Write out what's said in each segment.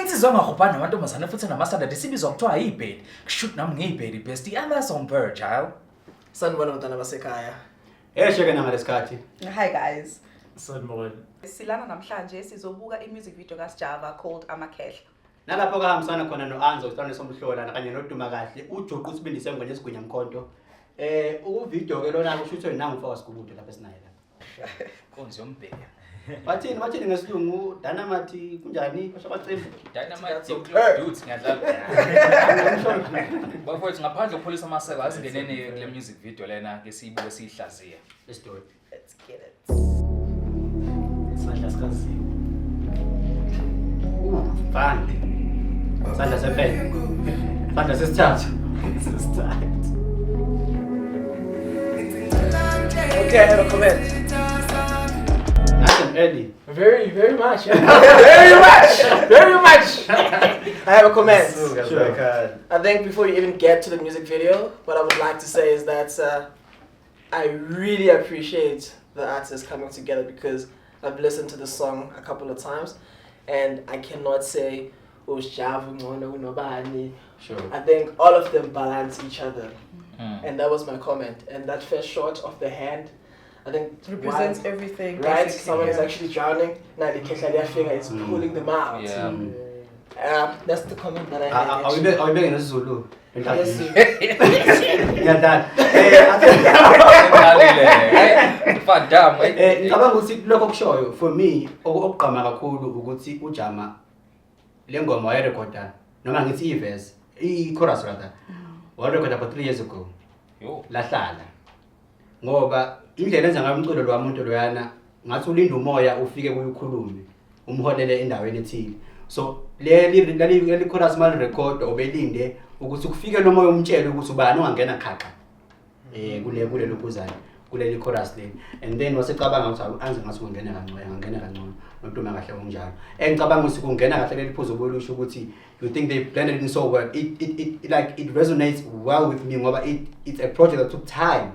insizwa ngahubhana namantombazane futhi nama-standard sibizwa kuthiwa yibhedi. Shoot nami ngiyibhedi best. I'm on bird, child. Sanibona mntwana basekhaya. Sheke nangalesikhathi. Hi guys. Sanibona. Silana namhlanje sizobuka i-music video kaSjava called Amakhehla. Nalapho kahambisana khona noAnzo usithandwa somhlola kanye noduma kahle uJoqu usibindise ngone esigwinya mkhonto. Uvideo ke lona kushuthwe nangu Sigubudu lapha esinaye la. Konzi yombheka. Bathini ngesilungu Dynamite kunjani basho bacembu. Dynamite dudes ngiyadlala. Bafowethu ngaphandle ukupholisa amaseko asingenene kule music video lena ke siyibuke siyihlaziya. Let's do it. Let's get it. Sandla sikaziwe. Fine. Sandla sephela. Sandla sesithathu. Okay, I have a comment. Nice and early. Very much. Very much. I have a comment. Sure. I think before you even get to the music video, what I would like to say is that I really appreciate the artists coming together because I've listened to the song a couple of times and I cannot say Sjava nobani. Sure. I think all of them balance each other. And that was my comment. And that first shot of the hand, I think Represents everything. right? basically, Someone is yeah. actually drowning. Now the Kehla finger is pulling them out. Yeah. That's the comment that I had. Are we begging us Zulu? Yes, Yeah, dad. Fadam. Ngicabanga ukuthi lokho kushoyo for me okugqama kakhulu ukuthi uJama lengoma wayerekhoda noma ngithi iverse i-chorus rather wayerekhoda for 3 years ago Yo. lahlala ngoba indlela enza ngayo umculo lo wamuntu loyana ngathi ulinda umoya ufike kuyikhulume umholele endaweni ethile so le chorus mal record obelinde ukuthi kufike lo moya umtshele ukuthi ubani ongangena khakha kule lokuzayo kuleli chorus le and then wasecabanga ukuthi anze ngathi ungena kancane noduma kahle kunjalo engicabanga ukuthi kungena kahle leli phuzo bolusho ukuthi you think they blended in so well it resonates well with me ngoba it's a project that took time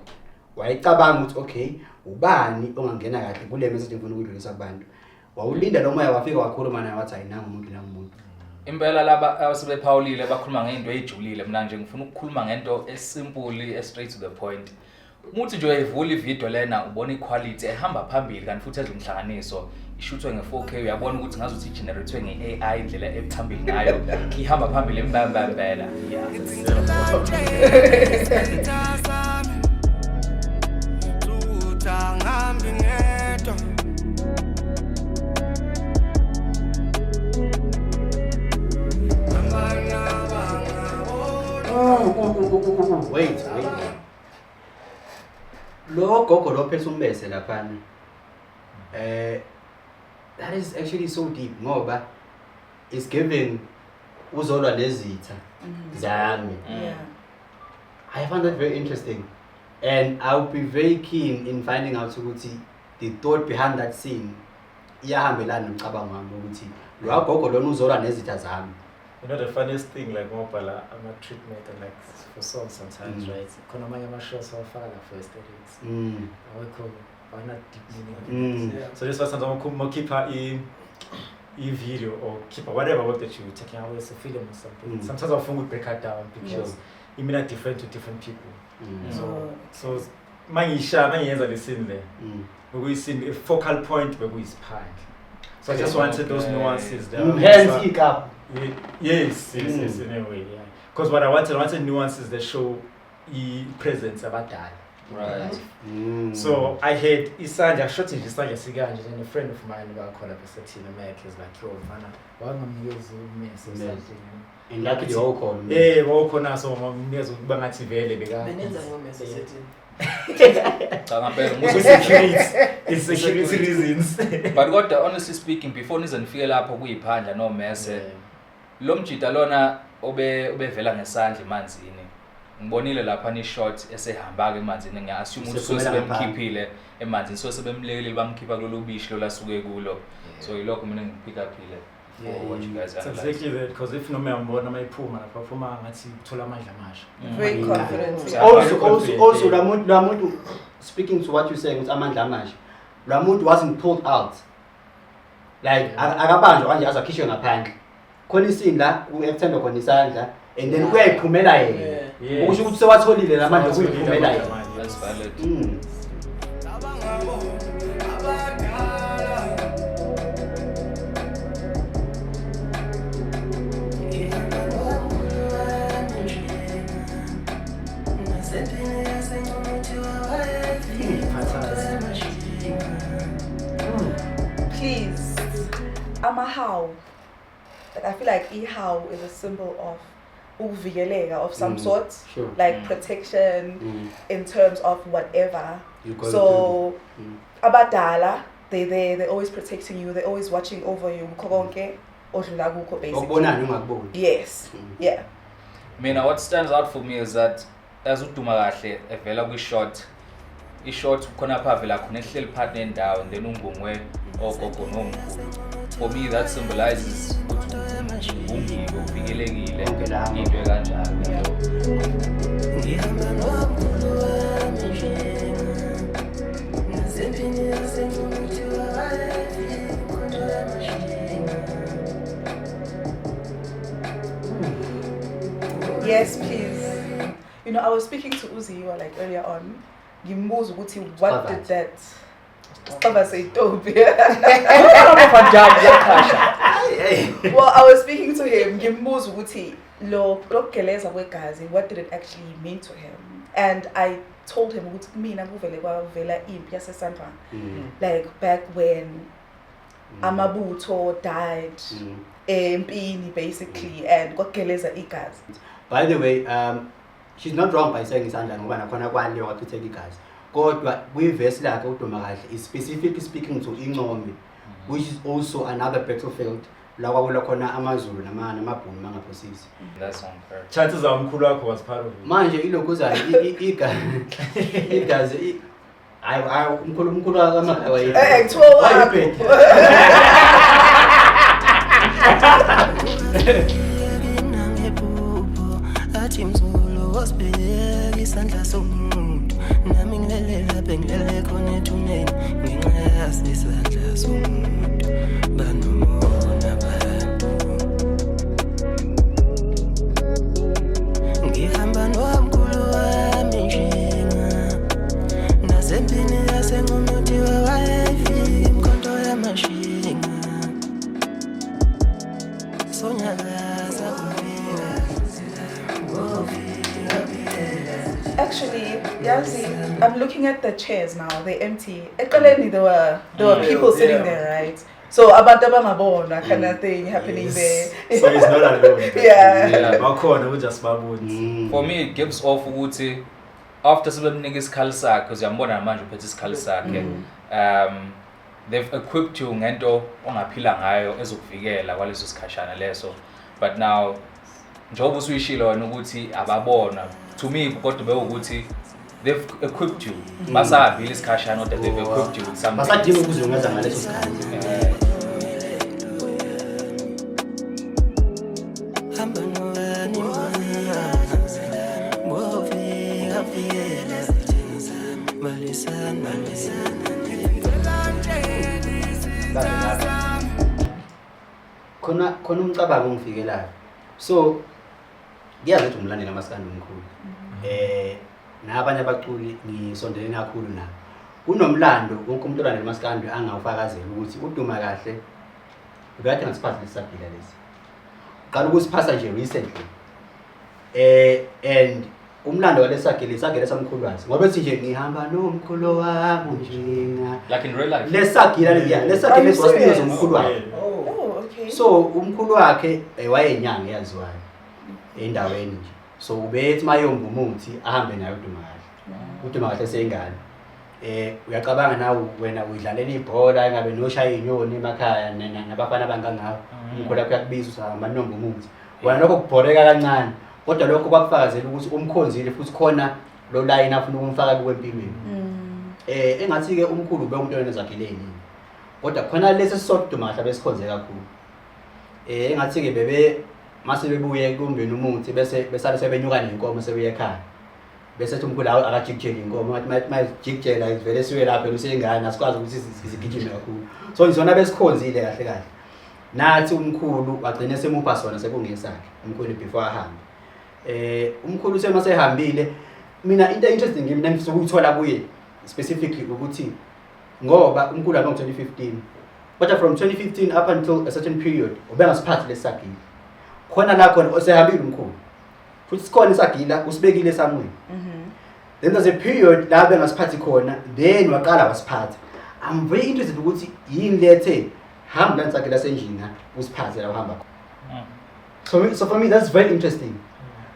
wayicabanga ukuthi okay ubani ongangena kahle kule message ngifuna ukudlulisa kubantu wawulinda lo moya wafika wakhuluma naye wathi ayinanga umuntu nangumuntu Impela laba asebephawulile bakhuluma ngento ejulile mina nje ngifuna ukukhuluma ngento esimple straight to the point. Umuthi nje uyivula ivideo lena ubona iquality ehamba phambili kanti futhi ezomhlanganiso ishuthwe nge4K uyabona ukuthi ngazuthi generate ngeAI indlela ephambili ngayo ihamba phambili embambambela. Wait. Lo gogo lo phethe umbese lapha. That is actually so deep ngoba it's giving uzolwa lezitha zami. Yeah. I find that very interesting and I would be very keen in finding out ukuthi the thought behind that scene iyahambelana nomcabango wami ukuthi lo gogo lona uzolwa nezitha zami. You know the funniest thing like ngobhala ama treatment and like for songs sometimes right khona amanye ama shows awafaka la first edits awekho bana deep meaning so this was sometimes keeper a video or keep whatever work that you're taking away as a film or something sometimes I think we break it down because it means different to different people so mangisha mangiyenza le scene le bekuyiscene a focal point bekuyisiphandle so I just wanted those nuances there Hands eek up. Yes, in a way, yeah. Because what I wanted nuances that show presence abadala. Right. So I had Isanja shot in Isanja Siganja and a friend of mine who I call up a in America is like, yo, man, why am I using something? And like the whole call. Yeah, whole corner so I'm near to Bangati Valley because it's security reasons. But what honestly speaking before nize nifike lapho kuyiphandla no messe lo mjida lona obevela ngesandla emanzini ngibonile lapha ni shot esehamba ke emanzini ngiassume ukuthi so sebemkhiphile emanzini so sebemlekile bamkhipha kulolu bishi lo lasuke kulo so yilokho mina ngipick up ile for what you guys are like. Exactly that because if no ngibona mayiphuma lapha phuma ngathi uthola amandla amasha. Very confident. Also lamuntu speaking to what you saying with amandla amasha lamuntu wasn't pulled out like akabanjwa kanje azakhishwe ngaphandle khona isini la ekuthanda khona isandla and then uyayiphumela yena Yeah. ukusho ukuthi sewatholile la manje ukuyiphumela yena That's valid. Please, Amakhehla. Like I feel like how is a symbol of uvigelega of some sort, Sure. like protection in terms of whatever. You got So it. abadala, they're always protecting you. They're always watching over you. Basically. Okubonana ungakuboni. Yes. Yeah. Mina, what stands out for me is that as uduma kahle evela kwi-shot, i-shot khona pha vela khona ehleli partner endawo and then ungongwe ogogo nomkhulu. For me that symbolizes ukuthi ungiko uvikelekile into kanjalo. Yes, please. You know, I was speaking to Uzi like earlier on. Ngimbuza ukuthi what did that Stava say dope. Well, I was speaking to him. Ngimbuza ukuthi lo geleza kwegazi, what did it actually mean to him? And I told him ukuthi mina kuvele kwavela impi yaseSandra. Like back when Amabutho died empini basically and kwageleza igazi. By the way, she's not wrong by saying isandla ngoba nakhona kwale wakutheka igazi. Kodwa kwi-verse lakhe uduma kahle is specifically speaking to Ingqomi, which is also another battlefield la kwakula khona amaZulu namabhunu mangaphosisi. That's on her. Chances are umkhulu wakho was part of it. Manje ilokuzana igazi hayi umkhulu wakamakhaya Kuthiwa wakho. Athi mzulu wasibheka isandla somuntu nami ngilelela bengilele khona ethuneni ngenxa yaso isandla somuntu banomona abantu ngihamba nomkhulu wami njenga nasempini yasenqumuthi wayefika imkhonto yamashinga sonyakaza Actually, Yazi, I'm looking at the chairs now. They're empty. Ekaleni, there were people sitting there, right? So abantu abangabona kind of thing happening there. So he's not alone. Yeah. Bakhona just babuni. For me it gives off ukuthi after sebemnika isikhali sakhe uyambona manje uphethe isikhali sakhe they've equipped you ngento ongaphila ngayo ezokuvikela kwaleso sikhashana leso, but now njengoba usuyishilo wena ukuthi ababona to me kodwa bewukuthi they've equipped you basahambile isikhashana kodwa they've equipped you with something basadinga ukuzungeza ngaleso sikhathi. Khona umcabango ongifikelayo. So ngiyazi ukuthi umlandeli amaskandi omkhulu. Nabanye abaculi ngisondelene kakhulu nabo. Unomlando wonke umuntu olandela amaskandi angawufakazela ukuthi uduma kahle. Ubekade ngasiphatha lesagila lesi. Qala ukusiphasa nje recently. And umlando walesagila samkhulwazi. Ngoba ethi nje ngihamba nomkhulu wami njinga. like in real life. Lesagila lesagila somkhulwazi. Oh, okay. So umkhulu wakhe wayenyanga yaziwayo endaweni nje. So ubethi mayomba umuthi ahambe nayo uduma kahle. Uduma kahle seyingane. Uyacabanga nawe wena udlalela ibhola engabe noshaya inyoni emakhaya nabafana abangangawo. Umkhulu wakhe uyakubiza usahamba nomba umuthi. Wena lokho kubhoreka kancane. Kodwa lokho kwakufakazela ukuthi umkhonzile futhi khona lo line afuna ukumfaka kwempilweni. Engathi ke umkhulu ube umuntu onezakhe leziningi. Kodwa khona lesi soduma kahle besikhonze kakhulu. Engathi ke bebe mase bebuye kumbeni umuthi bese besale sebenyuka nenkomo sebuye ekhaya. Bese ethi umkhulu akajikjela inkomo ngathi majikjela ivele siwe lapha lusengane asikwazi ukuthi sigijime kakhulu. So ngizona besikhonzile kahle kahle. nathi umkhulu wagcina semupha sona sekungesakhe umkhulu before ahambe. Umkhulu usema sehambile mina into interesting mina ngifisa ukuthola kuye specifically ukuthi ngoba umkhulu anga 2015 but from 2015 up until a certain period ubengasiphathi lesagila khona la khona osehambile umkhulu futhi sikhona isagila usibekile somewhere. Then there's a period la bengasiphathi khona then waqala wasiphatha. I'm very interested ukuthi yini lethe hamba nsakela senjina usiphathe la uhamba. So for me that's very interesting.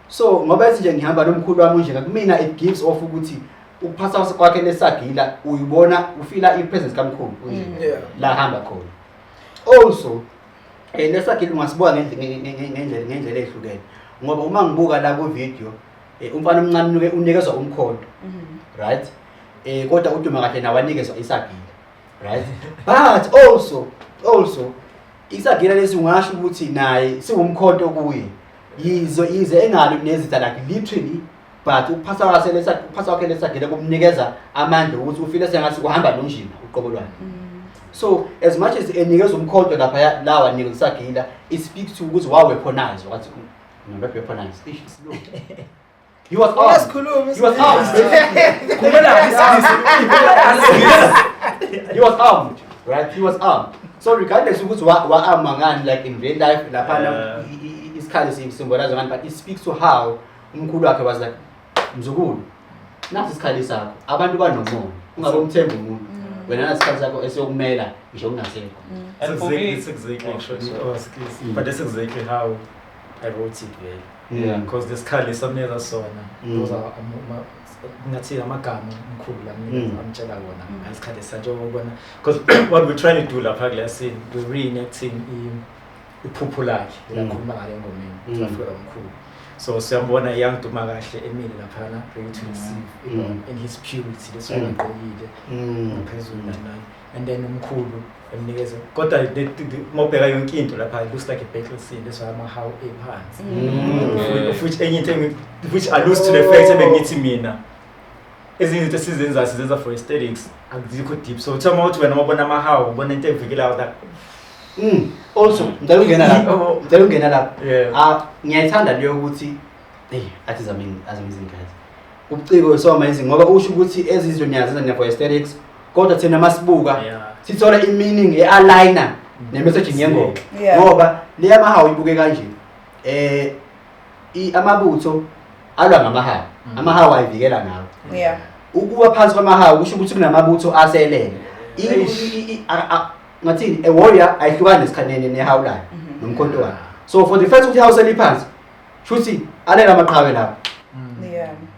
So ngoba ethi nje ngihamba nomkhulu wami nje kumina it gives off ukuthi ukuphatha kwakhe lesagila uyibona ufila i-presence kamkhulu nje la hamba khona. Also lesagila ungasibuka ngendlela ehlukene ngoba uma ngibuka la ku video umfana omncane unikezwa umkhondo right kodwa uduma kahle nawanikezwa isagila right but also isagila lesi ungasho ukuthi naye siwumkhonto kuye yize engalo nezitha like literally but ukuphatha kwakhe lesagila kumnikeza amandla ukuthi ufile sengathi uhamba nonjina uqobolwane. So as much as enikeza umkhonto lapha la wanikeza isagila it speaks to ukuthi wa weaponize wathi no weaponize he was armed. He was armed. He was armed, right? He was armed. So regardless ukuthi wa armed ngani like in real life lapha isikhali symbolize ngani but it speaks to how umkhulu wakhe was like mzukulu nasi isikhali sakho abantu banomoya ungabomthemba umuntu wena nasikhali sakho esiyokumela nje ungasekho. And for me it's exactly actually but that's exactly how I wrote it really. Yeah, because this Cartel something else sona those are ngathi amagama omkhulu la mina amtshela wona ayisikhathi sanje ukubona because what we're trying to do lapha kule scene we're reenacting iphupho lakhe lakhuluma ngale ngomeni Afrika omkhulu. So siyambona young Duma kahle emile laphana ready to receive in his purity this one ngiyile ngaphezulu nani and then umkhulu emnikeza kodwa mobheka yonke into lapha it looks like a battle scene this one how phansi which anything which alludes to the fact ebengithi mina ezinto sizenza for aesthetics akuzikho deep so thama uthi wena mabona how ubona into evikelayo that also ngicela ungena lapha ngiyayithanda leyo ukuthi athi amazing guys ubuciko so amazing ngoba usho ukuthi ezizwe niyazenza for aesthetics kodwa thina masibuka sithola i-meaning e-aligner ne-messaging yengoma ngoba le amahawu ibuke kanje amabutho alwa ngamahawu amahawu ayivikela ngawo ukuba phansi kwamahawu kusho ukuthi kunamabutho aselele ngathini a warrior ayihlukani nesikhanene nehawulayo nomkhonto wakhe. So for the first ukuthi house eliphansi shuthi alela amaqhawe lapho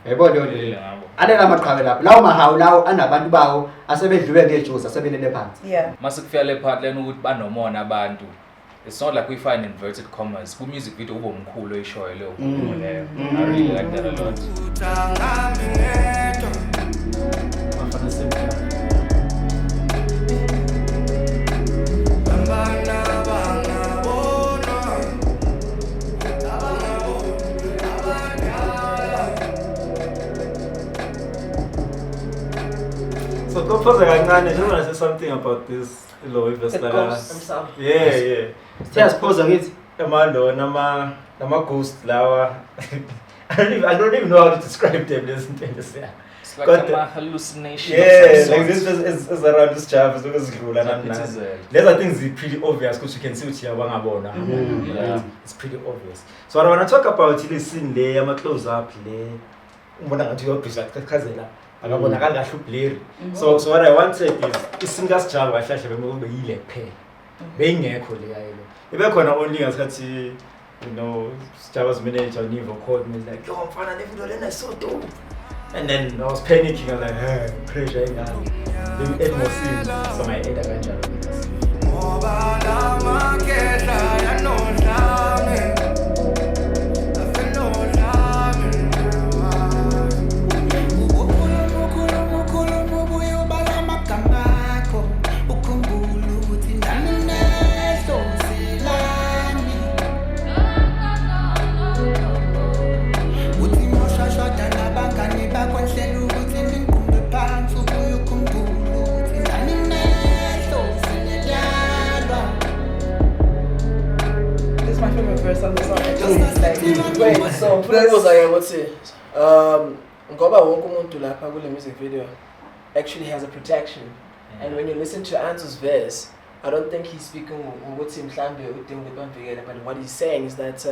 yayibona yonke alela amaqhawe lapho lawo mahawu lawo anabantu bawo asebedliwe ngejuice asebelele phansi. Masikufika le part lena ukuthi banomona abantu it's not like we find inverted commas ku music video ube umkhulu oyishoyo leyo nkulumo leyo. I really like that a lot. So go pause kancane just want to say something about this Loy Vesla. Yeah. Just pause ngithi Ama ghost lawa. I don't even know how to describe them this thing. It's like a hallucination. Yeah, like this is around this Sjava so kuzidlula nani. There's I think it's pretty obvious because you can see ukuthi yabangabona. It's pretty obvious. So what I want to talk about this scene le ama close up le umbona ngathi uyobhisa kakhazela akabonakala kahle ublurry. So what I wanted is isinga Sjava kahle bemube yile phe. Beyingekho le yayelo. Ibe khona only ngathi Sjava's manager Nivo called me like yo mfana le video lena so dope. And then I was panicking, I was like, hey, pressure, then it more scenes, so my head kanjalo Wait, so ngoba wonke umuntu lapha kule music video actually has a protection. And when you listen to Anto's verse, I don't think he's speaking ukuthi mhlambe udinga ukubamvikela, but what he's saying is that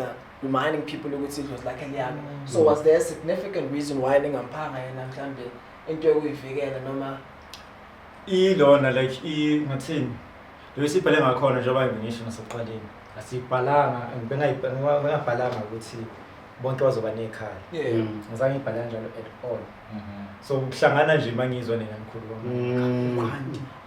reminding people ukuthi it was like a nyama. So was there a significant reason why ningamphanga yena mhlambe into yokuyivikela noma ilona like ngathini lo sibhale ngakhona njengoba ngisho nasekuqaleni asibhalanga ngingabhalanga ukuthi bonke bazoba nekhaya ngizange ngibhala njalo at all so kuhlangana nje mangizwa nina ngikhuluma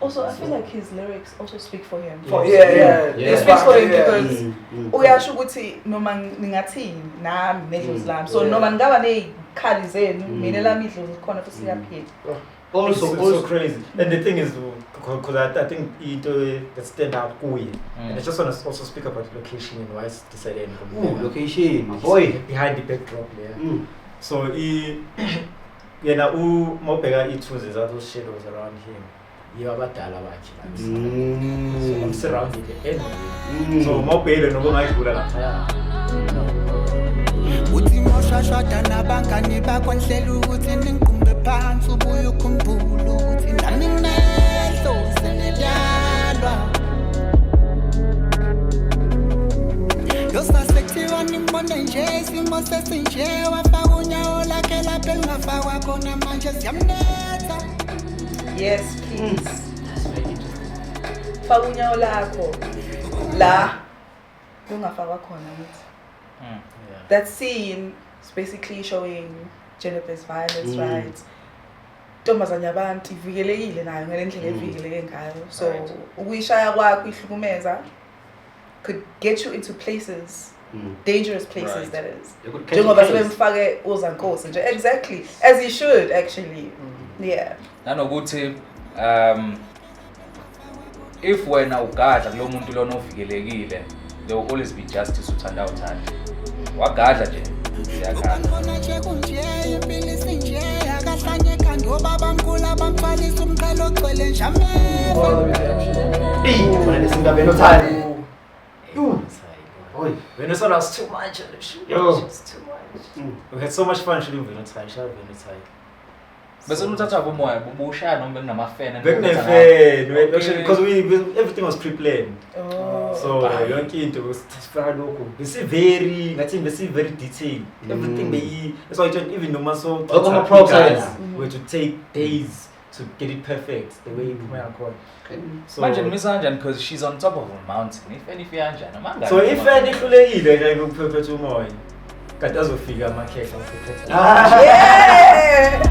Also, I feel like his lyrics also speak for him. It speaks for him because uyasho ukuthi noma ningathini nami nedlozi lami. So noma ngaba nezikhali zenu mina lami idlozi likhona futhi liyaphila. Also crazy. And the thing is, because I think that stand out kuye. And I just want to also speak about location and why it's decided. Location, my boy. Behind the backdrop there. So yena mawubheka ithunzi za those shadows around him. Yabadala bakhe. So I'm surrounded anyway. So mawubheka noba ngayivula lapha. Uthi moshashada nabangani bakho nhlela ukuthi ningiqumbe phansi ubuye ukhumbule ukuthi nami nginedlo senelyalwa yosasekuthiwa nimbone nje isimo sesinje wafaka unyawo lakhe lapha elingafakwa khona manje siyamnetha. Yes, please. Faka unyawo lakho la ungafakwa khona ukuthi. That scene is basically showing gender-based violence, right? Ntombazane yabantu ivikelekile nayo ngendlela evikeleke ngayo. So ukuyishaya kwakho ihlukumeza could get you into places, dangerous places that is. Njengoba sebemfake uzankosi nje. Exactly, as he should actually. Yeah. Nanokuthi if wena ugadla kulo muntu lona ovikelekile, there will always be justice uthanda uthanda. Wagadla nje siyakhala when it's was too much of the shoot. It's too much. We had so much fun shooting Venus High. bese umthatha kumoya bubushaya noma kunamafena because everything was pre-planned. So yonke into sifaka lokho very detailed. Everything that's why even noma so we to take days to get it perfect the way iphuma khona. So manje misanja because she's on top of a mountain. If yanjani manga. So if ihlulekile nje ukuphephetha umoya kade azofika Amakhehla uphephetha. Yeah.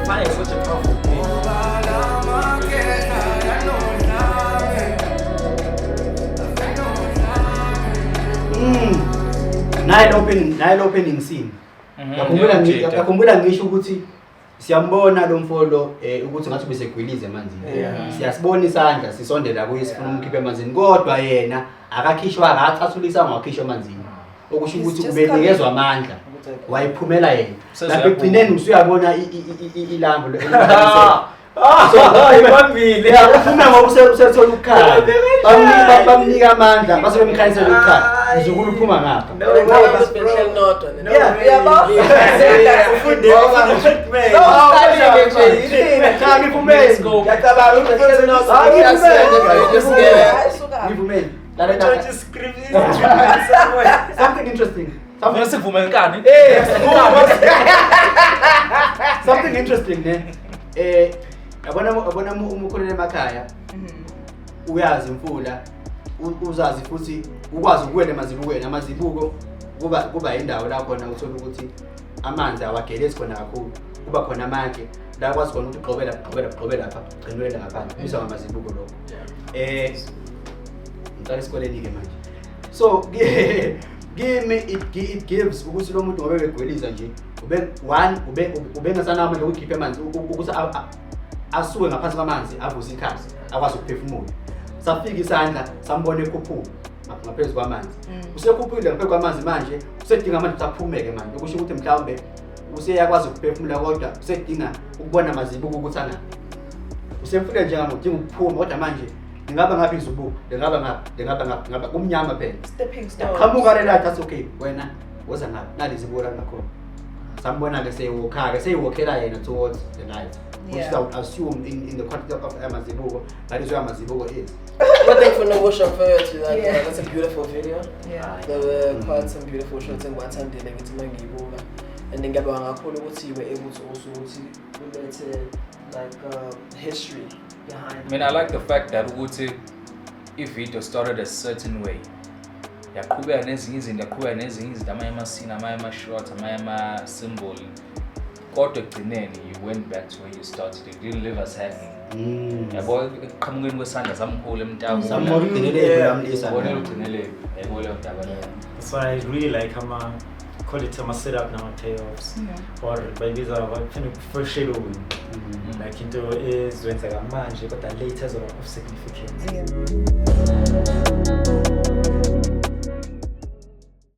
Fire is such a powerful thing. Nile opening scene. Yakhumbula ngisho ukuthi siyambona lo mfolo ukuthi ngathi besegwilize emanzini. Siyasibona isandla sisondela kuye sifuna umkhiphe emanzini kodwa yena akakhishwa akathathulisa ngakhishwa emanzini. Okusho ukuthi ubenikezwe amandla. Wayiphumela yena. Lapho egcineni usuyabona ilambu lo. So ibambile. Ufuna ngoba usethola ukukhala. Bamnika amandla base bemkhanyisela ukukhala. Uzukulu uphuma ngapha. Something interesting. Something interesting ne. Yabona umukhulele emakhaya. Uyazi imfula uzazi futhi ukwazi ukuwela emazibukweni amazibuko kuba indawo la khona uthola ukuthi amanzi awagelezi khona kakhulu kuba khona amanke la kwazi khona ukuthi uqhobela lapha gcinwela ngaphandle bisa ngamazibuko lokho ngicela isikoleni ke manje so it gives ukuthi lo muntu ngobe begweliza nje ube ngasana amandla ukukhipha amanzi ukuthi asuke ngaphansi kwamanzi avuza ikhazi akwazi ukuphefumula safika isandla sambone ekhuphuka ngaphezulu kwamanzi usekhuphule ngaphezu kwamanzi manje usedinga amandla aphumeke manje ukusho ukuthi mhlawumbe useyakwazi ukuphefumula kodwa usedinga ukubona amazibuko ukuthi angaphi. Usemfuna njengamuntu ukuphuma kodwa manje ngingaba ngaphi izibuko, ngingaba kumnyama phela. Stepping stones. Qhamuka le light athi okay wena woza ngaphi nalizibuko la ngakhona. Sambona ke seyiwokhela yena towards the light. Which I would assume in the context of Amazibuko, that is where Amazibuko is. But thank for no worship for to that. Yeah. That's a beautiful video. Yeah. There were quite some beautiful shots in what time they like to Mangibuga. And then Gabanga Kulu you were able to also relate like history behind. I mean, I like the fact that if video started a certain way, yaqhubeka nezinye izinto ama-scene ama-short ama-symbol kodwa ekugcineni you went back to where you started. You didn't leave us hanging. Yabo eqhamukeni kwesandla samkhulu emntaku That's why I really like call it setup now payoffs or by these are kind of foreshadowing like into is when like a manje but the later of significance. Yeah.